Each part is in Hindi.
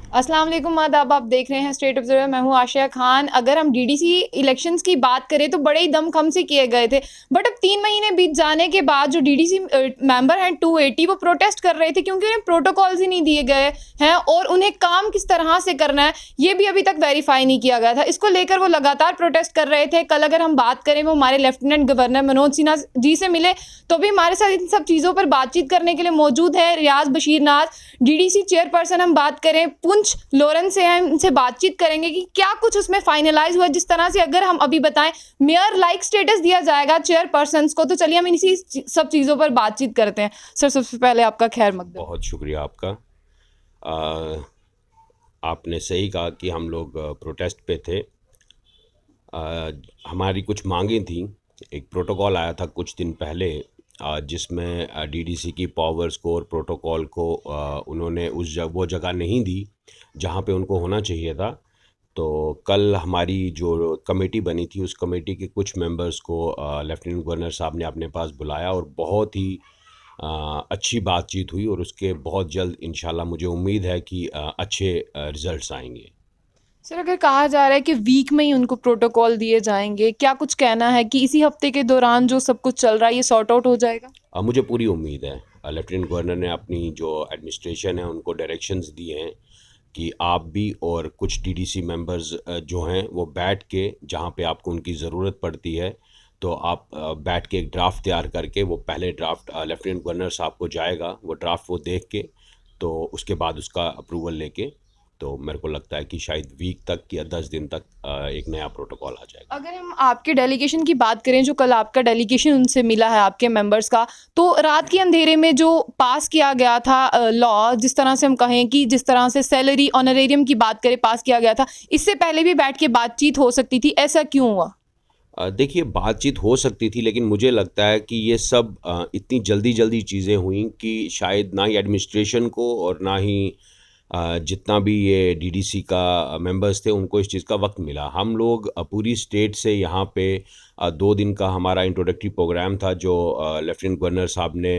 अस्सलाम वालेकुम आदाब। आप देख रहे हैं स्टेट ऑब्जर्वर। मैं हूं आशिया खान। अगर हम डीडीसी इलेक्शंस की बात करें तो बड़े ही दमखम से किए गए थे, बट अब 3 महीने बीत जाने के बाद जो डीडीसी मेंबर हैं 280 वो प्रोटेस्ट कर रहे थे क्योंकि उन्हें प्रोटोकॉल्स ही नहीं दिए गए हैं और उन्हें काम किस तरह से करना है ये भी अभी तक वेरीफाई नहीं किया गया था। इसको लेकर वो लगातार प्रोटेस्ट कर रहे थे। कल अगर हम बात करें, वो हमारे लेफ्टिनेंट गवर्नर मनोज सिन्हा जी से मिले तो भी हमारे साथ इन सब चीज़ों पर बातचीत करने के लिए मौजूद है रियाज बशीर नाज, डीडीसी चेयरपर्सन। हम बात करें पुंछ लोरन से, हम इनसे बातचीत करेंगे कि क्या कुछ उसमें फाइनलाइज हुआ। जिस तरह से अगर हम अभी बताएं मेयर लाइक स्टेटस दिया जाएगा चेयरपर्सन को, तो चलिए हम इसी सब चीज़ों पर बातचीत करते हैं। सर, सबसे पहले आपका खैर मकदम। बहुत शुक्रिया आपका। आ, आपने सही कहा कि हम लोग प्रोटेस्ट पे थे। हमारी कुछ मांगें थी। एक प्रोटोकॉल आया था कुछ दिन पहले, जिसमें डीडीसी की पावर्स को और प्रोटोकॉल को उन्होंने वो जगह नहीं दी जहाँ पे उनको होना चाहिए था। तो कल हमारी जो कमेटी बनी थी, उस कमेटी के कुछ मेंबर्स को लेफ्टिनेंट गवर्नर साहब ने अपने पास बुलाया और बहुत ही अच्छी बातचीत हुई और उसके बहुत जल्द इंशाल्लाह मुझे उम्मीद है कि अच्छे रिजल्ट्स आएंगे। सर, अगर कहा जा रहा है कि वीक में ही उनको प्रोटोकॉल दिए जाएंगे, क्या कुछ कहना है कि इसी हफ्ते के दौरान जो सब कुछ चल रहा है ये सॉर्ट आउट हो जाएगा? मुझे पूरी उम्मीद है। लेफ्टिनेंट गवर्नर ने अपनी जो एडमिनिस्ट्रेशन है उनको डायरेक्शंस दिए हैं कि आप भी और कुछ डीडीसी मेंबर्स जो हैं वो बैठ के, जहाँ पे आपको उनकी ज़रूरत पड़ती है, तो आप बैठ के एक ड्राफ्ट तैयार करके, वो पहले ड्राफ्ट लेफ्टिनेंट गवर्नर साहब को जाएगा, वो ड्राफ्ट वो देख के, तो उसके बाद उसका अप्रूवल लेके, तो मेरे को लगता है कि शायद वीक तक या 10 दिन तक एक नया प्रोटोकॉल आ जाएगा। अगर हम आपके डेलीगेशन की बात करें, जो कल आपका डेलीगेशन उनसे मिला है आपके मेंबर्स का, तो रात के अंधेरे में जो पास किया गया था लॉ, जिस तरह से हम कहें कि जिस तरह से सैलरी ऑनरेरियम की बात करें पास किया गया था, इससे पहले भी बैठ के बातचीत हो सकती थी, ऐसा क्यों हुआ? देखिए, बातचीत हो सकती थी, लेकिन मुझे लगता है कि ये सब इतनी जल्दी जल्दी चीज़ें हुई कि शायद ना ही एडमिनिस्ट्रेशन को और ना ही जितना भी ये डीडीसी का मेंबर्स थे उनको इस चीज़ का वक्त मिला। हम लोग पूरी स्टेट से यहाँ पे 2 दिन का हमारा इंट्रोडक्टरी प्रोग्राम था जो लेफ्टिनेंट गवर्नर साहब ने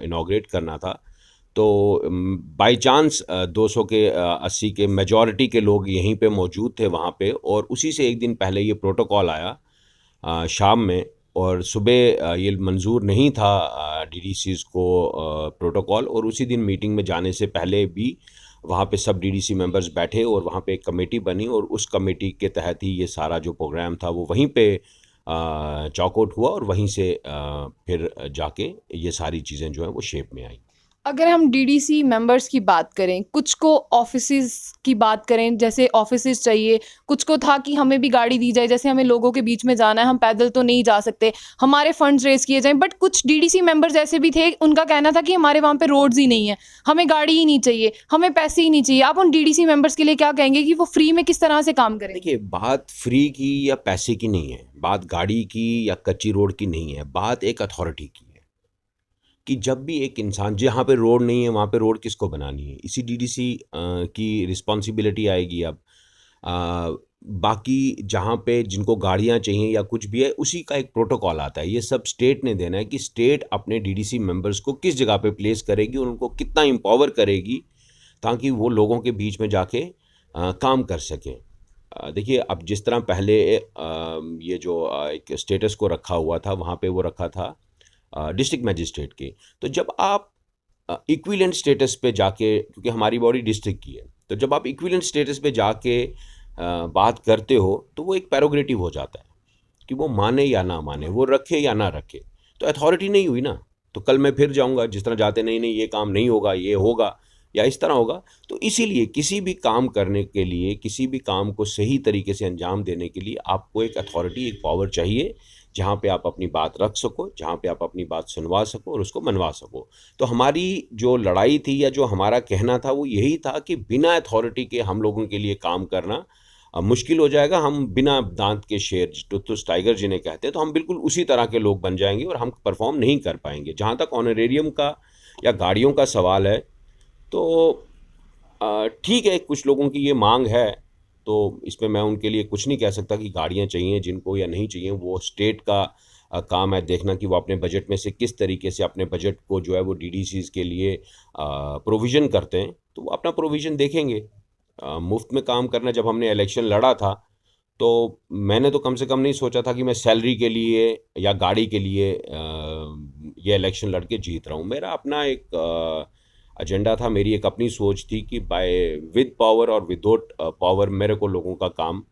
इनॉग्रेट करना था। तो बाय चांस 200 के 80 के मेजॉरिटी के लोग यहीं पे मौजूद थे वहाँ पे, और उसी से एक दिन पहले ये प्रोटोकॉल आया शाम में। और सुबह ये मंजूर नहीं था डीडीसीज़ को प्रोटोकॉल, और उसी दिन मीटिंग में जाने से पहले भी वहाँ पे सब डीडीसी मेंबर्स बैठे और वहाँ पे एक कमेटी बनी, और उस कमेटी के तहत ही ये सारा जो प्रोग्राम था वो वहीं पे चॉकआउट हुआ, और वहीं से फिर जाके ये सारी चीज़ें जो हैं वो शेप में आई। अगर हम डीडीसी मेंबर्स की बात करें, कुछ को ऑफिसेज की बात करें, जैसे ऑफिसेज चाहिए, कुछ को था कि हमें भी गाड़ी दी जाए, जैसे हमें लोगों के बीच में जाना है, हम पैदल तो नहीं जा सकते, हमारे फंड्स रेज किए जाएं। बट कुछ डीडीसी मेंबर्स ऐसे भी थे, उनका कहना था कि हमारे वहाँ पे रोड्स ही नहीं है, हमें गाड़ी ही नहीं चाहिए, हमें पैसे ही नहीं चाहिए। आप उन डीडीसी मेंबर्स के लिए क्या कहेंगे कि वो फ्री में किस तरह से काम करें? देखिए, बात फ्री की या पैसे की नहीं है, बात गाड़ी की या कच्ची रोड की नहीं है, बात एक अथॉरिटी की है। कि जब भी एक इंसान, जहाँ पे रोड नहीं है वहाँ पे रोड किसको बनानी है, इसी डीडीसी की रिस्पॉन्सिबिलिटी आएगी अब। बाकी जहाँ पे जिनको गाड़ियाँ चाहिए या कुछ भी है, उसी का एक प्रोटोकॉल आता है। ये सब स्टेट ने देना है कि स्टेट अपने डीडीसी मेंबर्स को किस जगह पे प्लेस करेगी और उनको कितना एम्पावर करेगी, ताकि वो लोगों के बीच में जाके काम कर सकें। देखिए, अब जिस तरह पहले ये जो एक स्टेटस को रखा हुआ था, वहाँ पे वो रखा था डिस्ट्रिक्ट मजिस्ट्रेट के। तो जब आप इक्विलेंट स्टेटस पे जाके, क्योंकि हमारी बॉडी डिस्ट्रिक्ट की है, तो जब आप इक्विलेंट स्टेटस पे जाके बात करते हो तो वो एक पैरोगेटिव हो जाता है कि वो माने या ना माने, वो रखे या ना रखे, तो अथॉरिटी नहीं हुई ना। तो कल मैं फिर जाऊंगा, जिस तरह जाते, नहीं नहीं ये काम नहीं होगा, ये होगा या इस तरह होगा। तो इसीलिए किसी भी काम करने के लिए, किसी भी काम को सही तरीके से अंजाम देने के लिए आपको एक अथॉरिटी, एक पावर चाहिए, जहाँ पे आप अपनी बात रख सको, जहाँ पे आप अपनी बात सुनवा सको और उसको मनवा सको। तो हमारी जो लड़ाई थी या जो हमारा कहना था वो यही था कि बिना अथॉरिटी के हम लोगों के लिए काम करना मुश्किल हो जाएगा। हम बिना दांत के शेर, टुथुस टाइगर जिन्हें कहते हैं, तो हम बिल्कुल उसी तरह के लोग बन जाएंगे और हम परफॉर्म नहीं कर पाएंगे। जहाँ तक ऑनरेरियम का या गाड़ियों का सवाल है, तो ठीक है, कुछ लोगों की ये मांग है, तो इसमें मैं उनके लिए कुछ नहीं कह सकता कि गाड़ियाँ चाहिए जिनको या नहीं चाहिए। वो स्टेट का काम है देखना कि वो अपने बजट में से किस तरीके से अपने बजट को जो है वो डीडीसीज़ के लिए प्रोविज़न करते हैं, तो वो अपना प्रोविज़न देखेंगे। मुफ्त में काम करना, जब हमने इलेक्शन लड़ा था तो मैंने तो कम से कम नहीं सोचा था कि मैं सैलरी के लिए या गाड़ी के लिए ये इलेक्शन लड़ के जीत रहा हूँ। मेरा अपना एक एजेंडा था, मेरी एक अपनी सोच थी कि बाय विद पावर और विदाउट पावर मेरे को लोगों का काम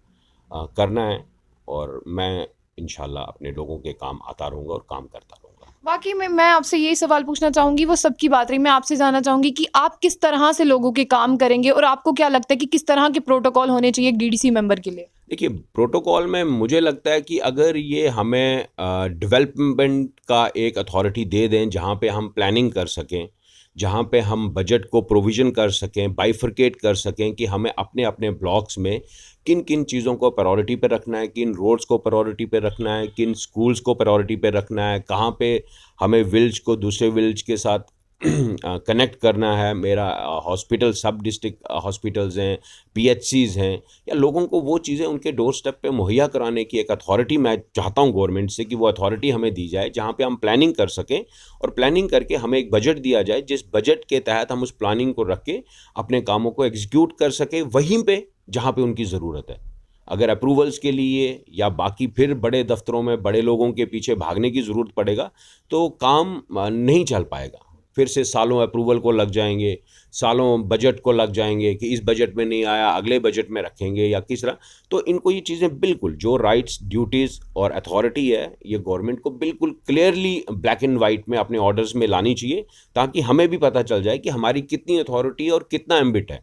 करना है, और मैं इंशाल्लाह अपने लोगों के काम आता रहूँगा और काम करता रहूँगा। वाकई में मैं आपसे यही सवाल पूछना चाहूंगी, वो सबकी बात रही, मैं आपसे जानना चाहूंगी कि आप किस तरह से लोगों के काम करेंगे और आपको क्या लगता है कि किस तरह के प्रोटोकॉल होने चाहिए एक डीडीसी मेंबर के लिए। देखिए, प्रोटोकॉल में मुझे लगता है कि अगर ये हमें डेवलपमेंट का एक अथॉरिटी दे दें जहाँ पे हम प्लानिंग कर सकें, जहाँ पे हम बजट को प्रोविज़न कर सकें, बाइफरकेट कर सकें कि हमें अपने अपने ब्लॉक्स में किन किन चीज़ों को प्रायोरिटी पे रखना है, किन रोड्स को प्रायोरिटी पे रखना है, किन स्कूल्स को प्रायोरिटी पे रखना है, कहाँ पे हमें विलेज को दूसरे विलेज के साथ कनेक्ट करना है। मेरा हॉस्पिटल सब डिस्ट्रिक्ट हॉस्पिटल्स हैं, पीएचसीज हैं, या लोगों को वो चीज़ें उनके डोर स्टेप पे मुहैया कराने की एक अथॉरिटी मैं चाहता हूँ गवर्नमेंट से कि वो अथॉरिटी हमें दी जाए जहाँ पे हम प्लानिंग कर सकें, और प्लानिंग करके हमें एक बजट दिया जाए जिस बजट के तहत हम उस प्लानिंग को रख के अपने कामों को एग्जीक्यूट कर सकें वहीं पे जहाँ पे उनकी ज़रूरत है। अगर अप्रूवल्स के लिए या बाकी फिर बड़े दफ्तरों में बड़े लोगों के पीछे भागने की ज़रूरत पड़ेगा तो काम नहीं चल पाएगा। फिर से सालों अप्रूवल को लग जाएंगे, सालों बजट को लग जाएंगे कि इस बजट में नहीं आया अगले बजट में रखेंगे या किस तरह। तो इनको ये चीज़ें बिल्कुल जो राइट्स, ड्यूटीज़ और अथॉरिटी है ये गवर्नमेंट को बिल्कुल क्लियरली ब्लैक एंड वाइट में अपने ऑर्डर्स में लानी चाहिए, ताकि हमें भी पता चल जाए कि हमारी कितनी अथॉरिटी है और कितना एम्बिट है,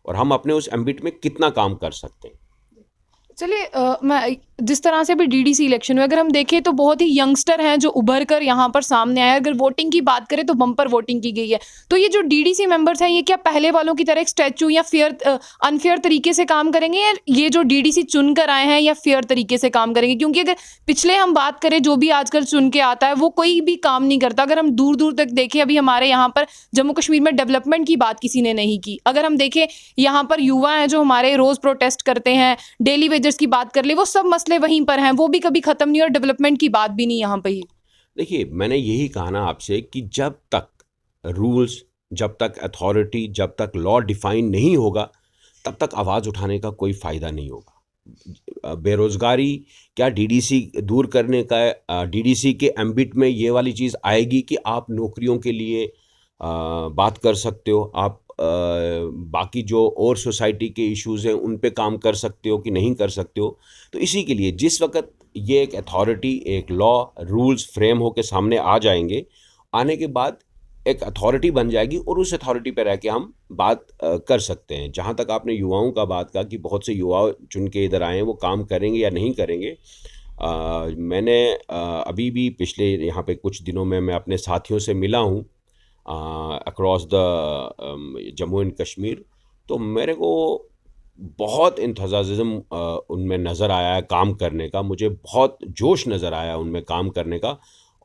और हम अपने उस एम्बिट में कितना काम कर सकते हैं। चलिए मैं जिस तरह से भी डीडीसी इलेक्शन में अगर हम देखें तो बहुत ही यंगस्टर हैं जो उभर कर यहाँ पर सामने आए। अगर वोटिंग की बात करें तो बम्पर वोटिंग की गई है। तो ये जो डीडीसी मेंबर्स हैं ये क्या पहले वालों की तरह एक स्टैचू या अनफेयर तरीके से काम करेंगे, या ये जो डीडीसी चुन कर आए हैं या फेयर तरीके से काम करेंगे? क्योंकि अगर पिछले हम बात करें जो भी आजकल चुन के आता है वो कोई भी काम नहीं करता। अगर हम दूर दूर तक देखें, अभी हमारे यहाँ पर जम्मू कश्मीर में डेवलपमेंट की बात किसी ने नहीं की। अगर हम देखें यहाँ पर युवा हैं जो हमारे रोज़ प्रोटेस्ट करते हैं, डेली वेजेस की बात कर ले, वो सब मसले वहीं पर हैं, वो भी कभी खत्म नहीं और डेवलपमेंट की बात भी नहीं यहाँ पे ही। देखिए, मैंने यही कहा ना आपसे कि जब तक रूल्स, जब तक अथॉरिटी, जब तक लॉ डिफाइन नहीं होगा तब तक आवाज़ उठाने का कोई फ़ायदा नहीं होगा। बेरोज़गारी क्या डीडीसी दूर करने का, डीडीसी के एम्बिट में ये वाली चीज़ आएगी कि आप नौकरियों के लिए बात कर सकते हो, आप बाकी जो और सोसाइटी के इश्यूज़ हैं उन पे काम कर सकते हो कि नहीं कर सकते हो। तो इसी के लिए जिस वक्त ये एक अथॉरिटी, एक लॉ, रूल्स फ्रेम होके सामने आ जाएंगे, आने के बाद एक अथॉरिटी बन जाएगी और उस अथॉरिटी पे रह के हम बात कर सकते हैं। जहाँ तक आपने युवाओं का बात कहा कि बहुत से युवा चुन के इधर आए हैं, वो काम करेंगे या नहीं करेंगे। मैंने अभी भी पिछले यहाँ पे कुछ दिनों में मैं अपने साथियों से मिला हूँ across the Jammu and Kashmir, तो मेरे को बहुत इंथुसियाज्म उनमें नज़र आया है काम करने का। मुझे बहुत जोश नज़र आया उनमें काम करने का,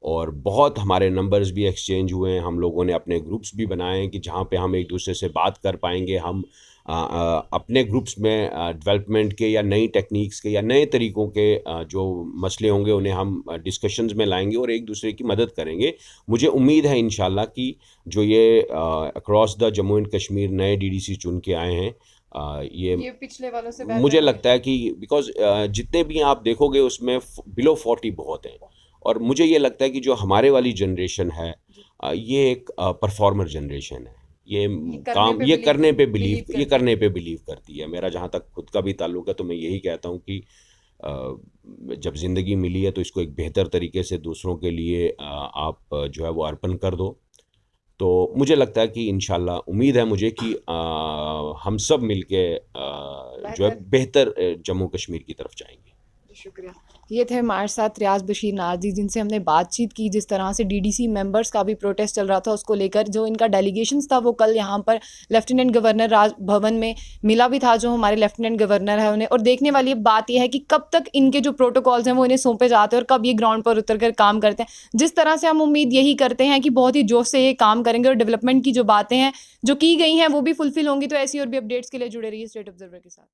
और बहुत हमारे नंबर्स भी एक्सचेंज हुए हैं। हम लोगों ने अपने ग्रुप्स भी बनाए हैं कि जहाँ पे हम एक दूसरे से बात कर पाएंगे। हम अपने ग्रुप्स में डेवलपमेंट के या नई टेक्निक्स के या नए तरीक़ों के जो मसले होंगे उन्हें हम डिस्कशंस में लाएंगे और एक दूसरे की मदद करेंगे। मुझे उम्मीद है इंशाल्लाह कि जो ये across the Jammu and Kashmir नए डीडीसी चुन के आए हैं, ये पिछले वालों से मुझे लगता है कि बिकॉज जितने भी आप देखोगे उसमें बिलो 40 बहुत हैं, और मुझे ये लगता है कि जो हमारे वाली जनरेशन है ये एक परफॉर्मर जनरेशन है। ये काम ये करने पे बिलीव करती है। मेरा जहाँ तक खुद का भी ताल्लुक है तो मैं यही कहता हूँ कि जब ज़िंदगी मिली है तो इसको एक बेहतर तरीके से दूसरों के लिए आप जो है वो अर्पण कर दो। तो मुझे लगता है कि इंशाल्लाह उम्मीद है मुझे कि हम सब मिलके जो है बेहतर जम्मू कश्मीर की तरफ जाएंगे। शुक्रिया। ये थे हमारे साथ रियाज बशीर नाजी, जिनसे हमने बातचीत की जिस तरह से डीडीसी मेंबर्स का भी प्रोटेस्ट चल रहा था उसको लेकर। जो इनका डेलीगेशंस था वो कल यहाँ पर लेफ्टिनेंट गवर्नर राज भवन में मिला भी था, जो हमारे लेफ्टिनेंट गवर्नर है उन्हें। और देखने वाली बात यह है कि कब तक इनके जो प्रोटोकॉल्स हैं वो इन्हें सौंपे जाते हैं और कब ये ग्राउंड पर उतर कर काम करते हैं। जिस तरह से हम उम्मीद यही करते हैं कि बहुत ही जोश से ये काम करेंगे और डेवलपमेंट की जो बातें हैं जो की गई हैं वो भी फुलफिल होंगी। तो ऐसी और भी अपडेट्स के लिए जुड़े रहिए स्टेट ऑब्जर्वर के साथ।